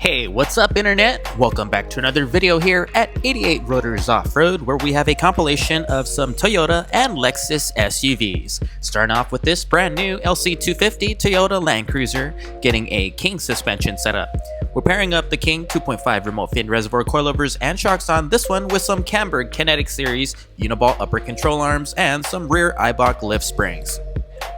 Hey, what's up internet? Welcome back to another video here at 88 Rotors Off-Road, where we have a compilation of some Toyota and Lexus SUVs. Starting off with this brand new LC250 Toyota Land Cruiser, getting a King suspension setup. We're pairing up the King 2.5 remote fin reservoir coilovers and shocks on this one with some CAMBURG Kinetic Series uniball upper control arms and some rear Eibach lift springs.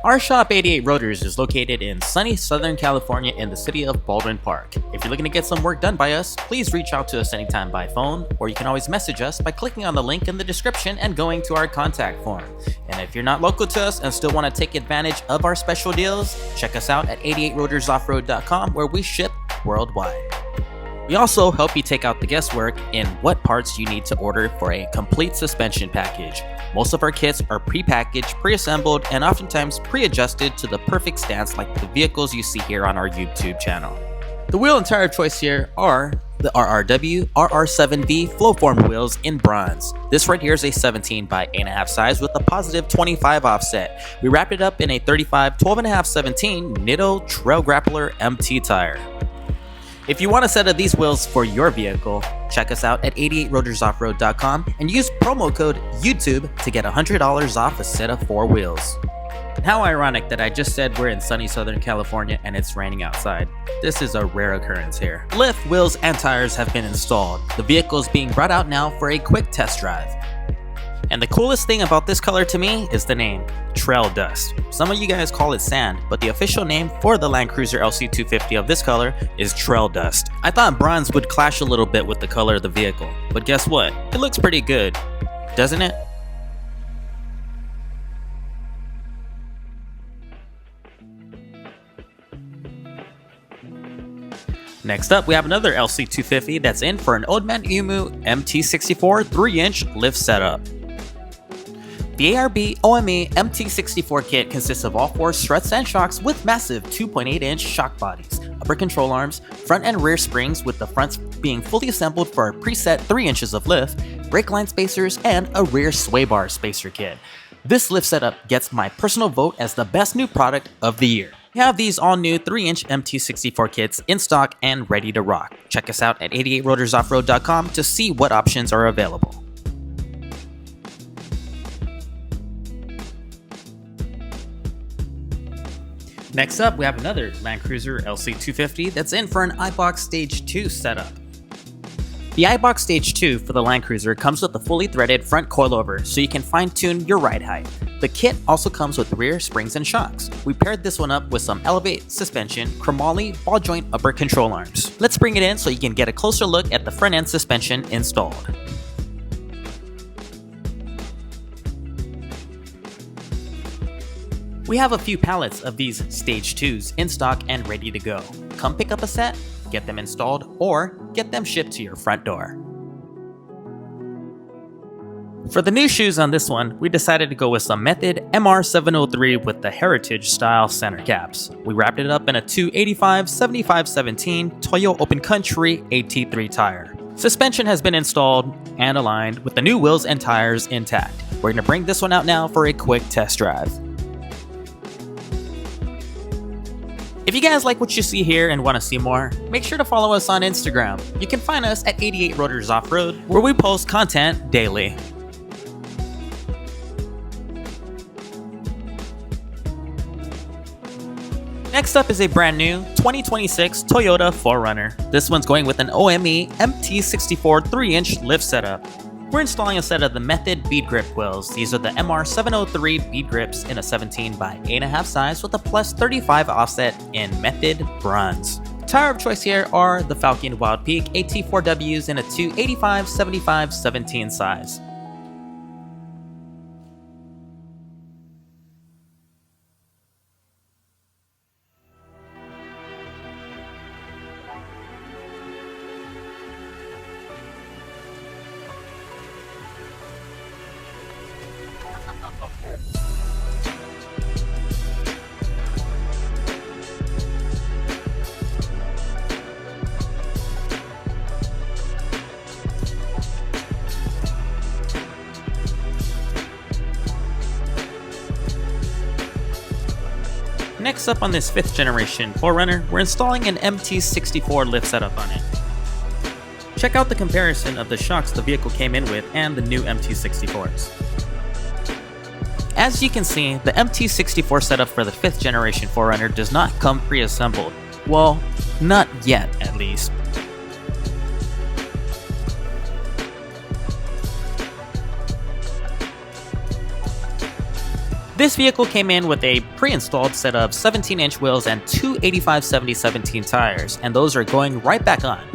Our shop 88 Rotors is located in sunny Southern California in the city of Baldwin Park. If you're looking to get some work done by us, please reach out to us anytime by phone, or you can always message us by clicking on the link in the description and going to our contact form. And if you're not local to us and still want to take advantage of our special deals, check us out at 88rotorsoffroad.com, where we ship worldwide. We also help you take out the guesswork in what parts you need to order for a complete suspension package. Most of our kits are pre-packaged, pre-assembled, and oftentimes pre-adjusted to the perfect stance like the vehicles you see here on our YouTube channel. The wheel and tire of choice here are the RRW RR7V Flowform wheels in bronze. This right here is a 17 by 8.5 size with a positive 25 offset. We wrapped it up in a 35 12.5 17 Nitto Trail Grappler MT tire. If you want a set of these wheels for your vehicle, check us out at 88rotorsoffroad.com and use promo code YouTube to get $100 off a set of 4 wheels. And how ironic that I just said we're in sunny Southern California and it's raining outside. This is a rare occurrence here. Lift, wheels, and tires have been installed. The vehicle is being brought out now for a quick test drive. And the coolest thing about this color to me is the name, Trail Dust. Some of you guys call it sand, but the official name for the Land Cruiser LC250 of this color is Trail Dust. I thought bronze would clash a little bit with the color of the vehicle, but guess what? It looks pretty good, doesn't it? Next up, we have another LC250 that's in for an Old Man Emu MT64 3-inch lift setup. The ARB OME MT64 kit consists of all 4 struts and shocks with massive 2.8-inch shock bodies, upper control arms, front and rear springs with the fronts being fully assembled for a preset 3 inches of lift, brake line spacers, and a rear sway bar spacer kit. This lift setup gets my personal vote as the best new product of the year. We have these all-new 3-inch MT64 kits in stock and ready to rock. Check us out at 88rotorsoffroad.com to see what options are available. Next up, we have another Land Cruiser LC250 that's in for an Eibach Stage 2 setup. The Eibach Stage 2 for the Land Cruiser comes with a fully threaded front coilover so you can fine-tune your ride height. The kit also comes with rear springs and shocks. We paired this one up with some Elevate suspension, chromoly ball joint upper control arms. Let's bring it in so you can get a closer look at the front end suspension installed. We have a few pallets of these Stage 2s in stock and ready to go. Come pick up a set, get them installed, or get them shipped to your front door. For the new shoes on this one, we decided to go with some Method MR703 with the Heritage style center caps. We wrapped it up in a 285 75/17 Toyo Open Country AT3 tire. Suspension has been installed and aligned with the new wheels and tires intact. We're going to bring this one out now for a quick test drive. If you guys like what you see here and want to see more, make sure to follow us on Instagram. You can find us at 88 Rotors Off-Road, where we post content daily. Next up is a brand new 2026 Toyota 4Runner. This one's going with an OME MT64 3-inch lift setup. We're installing a set of the Method bead grip wheels. These are the MR703 bead grips in a 17 by 8.5 size with a plus 35 offset in Method bronze. Tire of choice here are the Falcon Wild Peak AT4Ws in a 285 75/17 size. Next up on this 5th generation 4Runner, we're installing an MT64 lift setup on it. Check out the comparison of the shocks the vehicle came in with and the new MT64s. As you can see, the MT64 setup for the 5th generation 4Runner does not come pre-assembled. Well, not yet at least. This vehicle came in with a pre-installed set of 17-inch wheels and two 85/70/17 tires, and those are going right back on.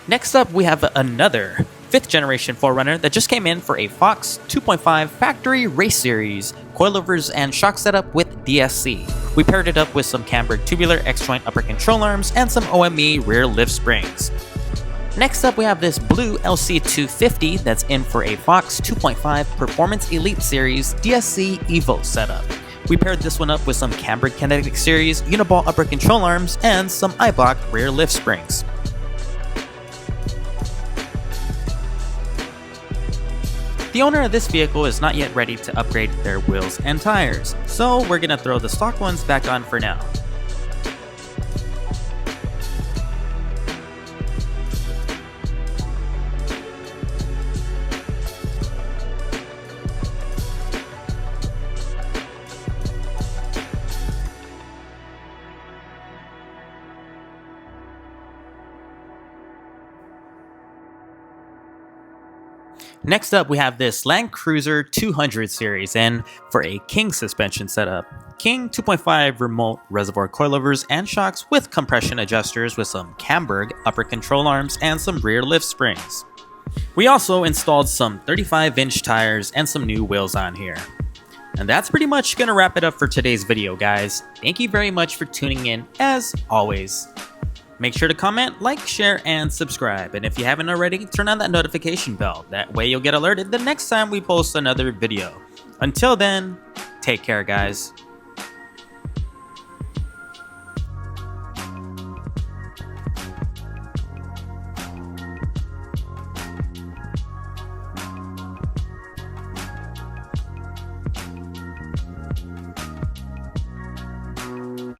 Next up, we have another 5th generation 4Runner that just came in for a Fox 2.5 Factory Race Series coilovers and shock setup with DSC. We paired it up with some CAMBURG tubular X-joint upper control arms and some OME rear lift springs. Next up, we have this blue LC250 that's in for a Fox 2.5 Performance Elite Series DSC Evo setup. We paired this one up with some CAMBURG Kinetic Series uniball upper control arms and some Eibach rear lift springs. The owner of this vehicle is not yet ready to upgrade their wheels and tires, so we're gonna throw the stock ones back on for now. Next up, we have this Land Cruiser 200 series in for a King suspension setup. King 2.5 remote reservoir coilovers and shocks with compression adjusters with some CAMBURG upper control arms and some rear lift springs. We also installed some 35-inch tires and some new wheels on here. And that's pretty much gonna wrap it up for today's video, guys. Thank you very much for tuning in, as always. Make sure to comment, like, share, and subscribe. And if you haven't already, turn on that notification bell. That way you'll get alerted the next time we post another video. Until then, take care, guys.